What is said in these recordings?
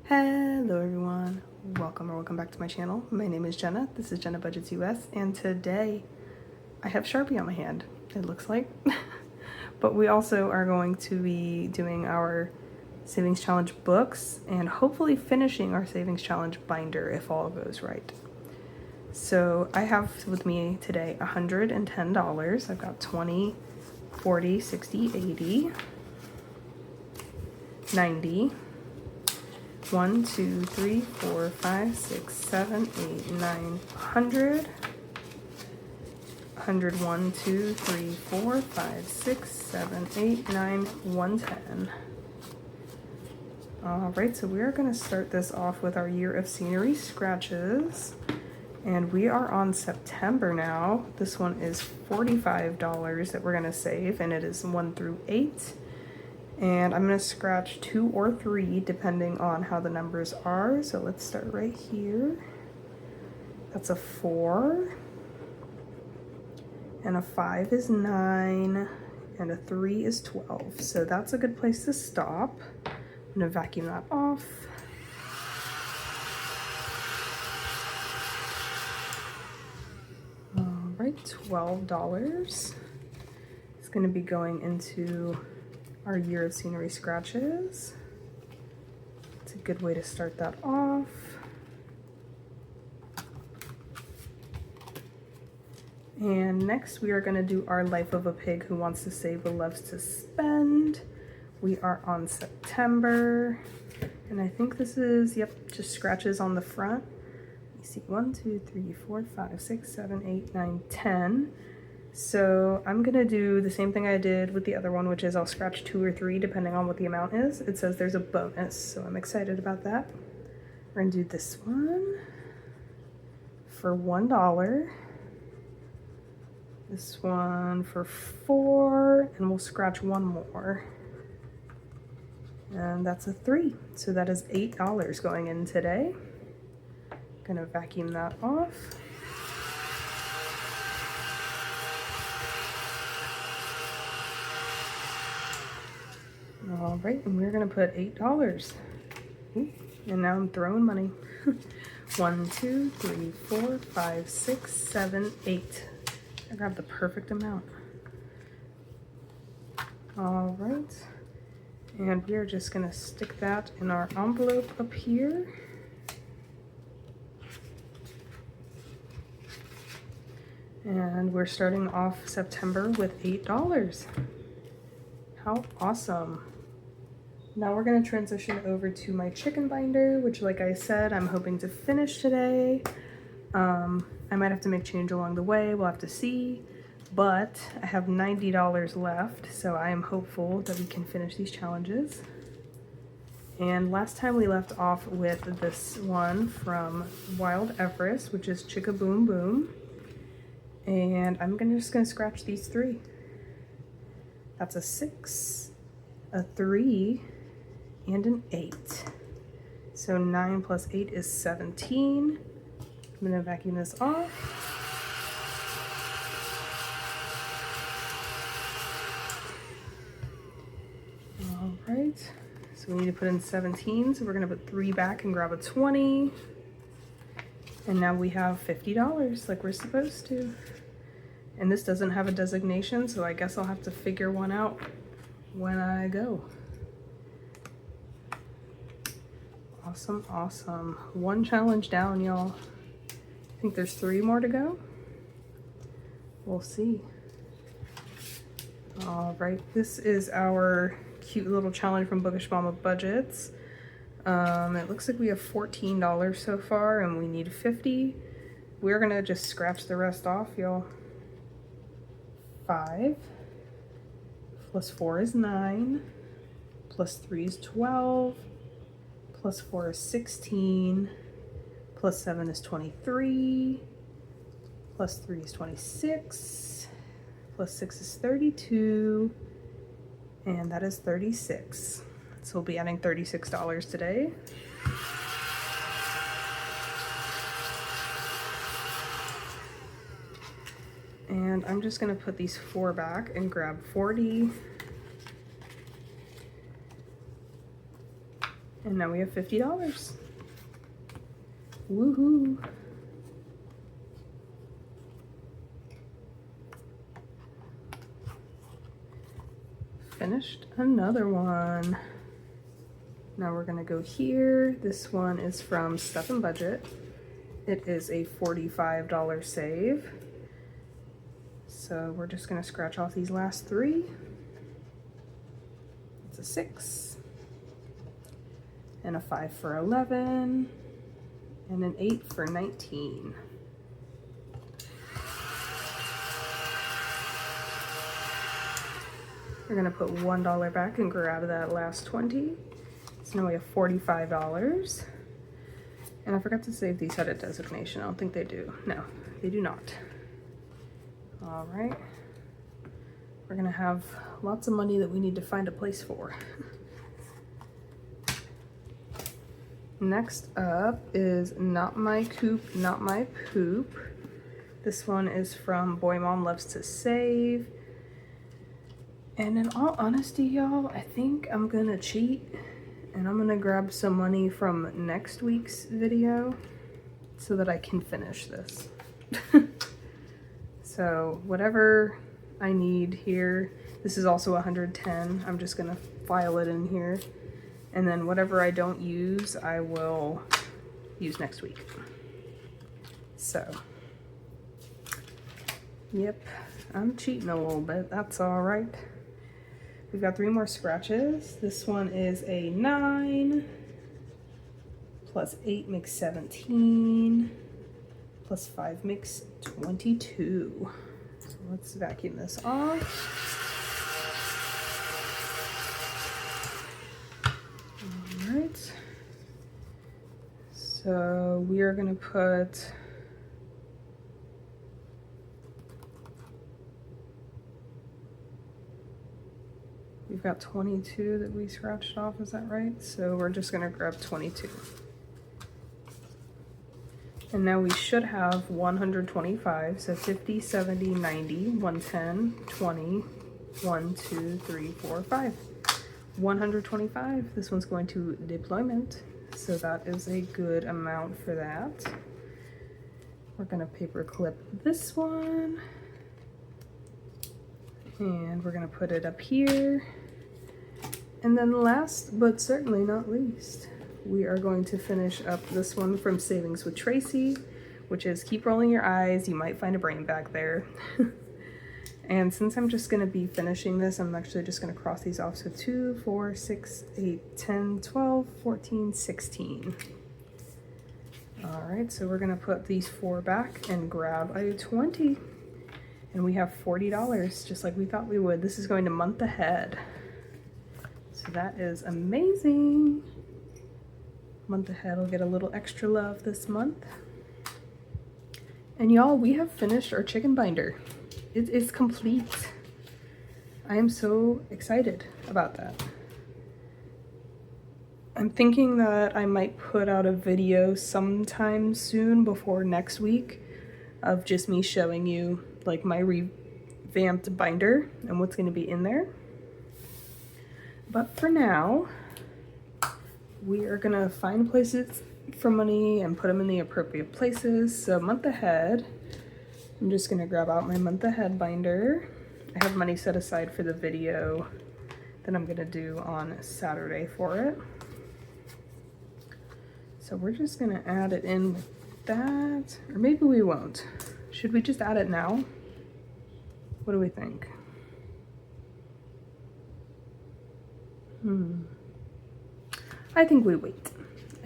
Hello everyone, welcome back to my channel. My name is Jenna, this is jennabudgetsus, and today I have Sharpie on my hand, it looks like. But we also are going to be doing our savings challenge books and hopefully finishing our savings challenge binder if all goes right. So I have with me today $110. I've got 20, 40, 60, 80, 90, 1, 2, 3, 4, 5, 6, 7, 8, 9, 100, 101, 2, 3, 4, 5, 6, 7, 8, 9, 110. Alright, so we are going to start this off with our year of scenery scratches. And we are on September now. This one is $45 that we're going to save, and it is 1 through 8. And I'm going to scratch 2 or 3 depending on how the numbers are. So let's start right here. That's a 4. And a 5 is 9. And a 3 is 12. So that's a good place to stop. I'm going to vacuum that off. Alright, $12. It's going to be going into our year of scenery scratches. It's a good way to start that off. And next we are going to do our life of a pig who wants to save but loves to spend. We are on September, and I think this is, yep, just scratches on the front. You see 1, 2, 3, 4, 5, 6, 7, 8, 9, 10. So I'm gonna do the same thing I did with the other one, which is I'll scratch 2 or 3 depending on what the amount is. It says there's a bonus, so I'm excited about that. We're gonna do this one for $1. This one for 4, and we'll scratch 1 more. And that's a 3, so that is $8 going in today. Gonna vacuum that off. All right, and we're gonna put $8. Ooh, and now I'm throwing money. 1, 2, 3, 4, 5, 6, 7, 8. I grabbed the perfect amount. All right, and we are just gonna stick that in our envelope up here. And we're starting off September with $8. How awesome. Now we're going to transition over to my chicken binder, which, like I said, I'm hoping to finish today. I might have to make change along the way, we'll have to see, but I have $90 left, so I am hopeful that we can finish these challenges. And last time we left off with this one from Wild Everest, which is Chicka Boom Boom. And I'm just gonna scratch these 3. That's a 6, a 3, and an 8. So 9 plus 8 is 17. I'm gonna vacuum this off. All right, so we need to put in 17, so we're gonna put 3 back and grab a 20. And now we have $50 like we're supposed to. And this doesn't have a designation, so I guess I'll have to figure one out when I go. Awesome, awesome. 1 challenge down, y'all. I think there's 3 more to go. We'll see. All right, this is our cute little challenge from Bookish Mama Budgets. It looks like we have $14 so far, and we need 50. We're gonna just scratch the rest off, y'all. 5 plus 4 is 9, plus 3 is 12, plus 4 is 16, plus 7 is 23, plus 3 is 26, plus 6 is 32, and that is 36. So we'll be adding $36 today. And I'm just gonna put these 4 back and grab 40, And now we have $50. Woohoo! Finished another one. Now we're gonna go here. This one is from Stuff and Budget. It is a $45 save. So we're just gonna scratch off these last three. It's a 6. And a 5 for 11. And an 8 for 19. We're gonna put $1 back and grab that last 20. So now we have $45. And I forgot to say if these had a designation. I don't think they do. No, they do not. All right. We're gonna have lots of money that we need to find a place for. Next up is Not My Coop, Not My Poop. This one is from Boy Mom Loves to Save. And in all honesty, y'all, I think I'm gonna cheat and I'm gonna grab some money from next week's video so that I can finish this. So whatever I need here, this is also 110. I'm just gonna file it in here. And then whatever I don't use, I will use next week. So, yep, I'm cheating a little bit. That's all right. We've got 3 more scratches. This one is a 9, plus 8 makes 17, plus 5 makes 22. So let's vacuum this off. All right. So we are gonna put we've got 22 that we scratched off, is that right? So we're just gonna grab 22. And now we should have 125, so 50, 70, 90, 110, 20, 1, 2, 3, 4, 5. 125, this one's going to deployment, so that is a good amount for that. We're gonna paper clip this one, and we're gonna put it up here. And then last but certainly not least, we are going to finish up this one from Savings with Tracy, which is keep rolling your eyes, you might find a brain back there. And since I'm just gonna be finishing this, I'm actually just gonna cross these off. So 2, 4, 6, 8, 10, 12, 14, 16. All right, so we're gonna put these 4 back and grab a 20. And we have $40, just like we thought we would. This is going to month ahead. So that is amazing. Month ahead will get a little extra love this month. And y'all, we have finished our chicken binder. It is complete. I am so excited about that. I'm thinking that I might put out a video sometime soon before next week of just me showing you like my revamped binder and what's going to be in there. But for now, we are going to find places for money and put them in the appropriate places. So month ahead, I'm just going to grab out my month ahead binder. I have money set aside for the video that I'm going to do on Saturday for it. So we're just going to add it in with that, or maybe we won't. Should we just add it now? What do we think? I think we wait.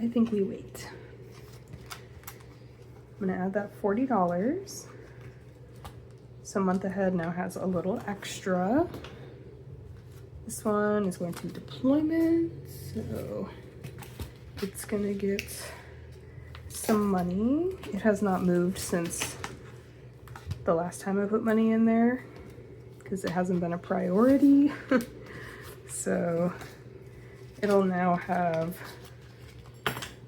I think we wait. I'm gonna add that $40. So month ahead now has a little extra. This one is going to deployment, so it's gonna get some money. It has not moved since the last time I put money in there because it hasn't been a priority. So it'll now have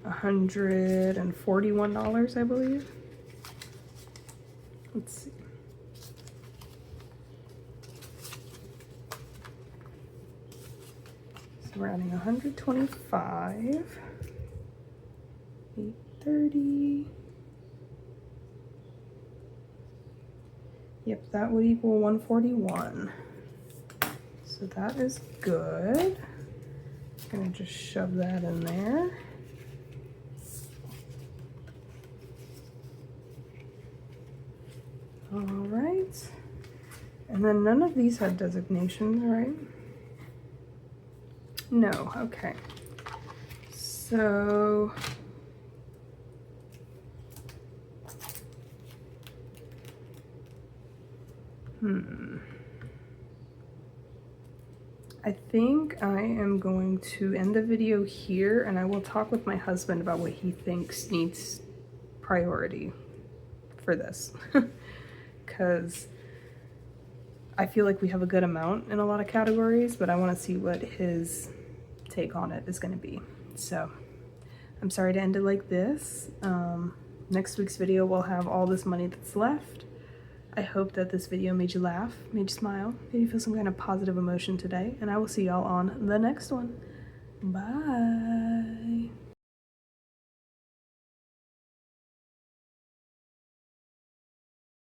$141, I believe. Let's see. So We're adding 125, 830. Yep, that would equal 141. So that is good. I'm gonna just shove that in there. All right. And then none of these had designations, right? No, okay. So I think I am going to end the video here, and I will talk with my husband about what he thinks needs priority for this. Because I feel like we have a good amount in a lot of categories, but I want to see what his take on it is going to be. So I'm sorry to end it like this. Next week's video will have all this money that's left. I hope that this video made you laugh, made you smile, made you feel some kind of positive emotion today, and I will see y'all on the next one. Bye.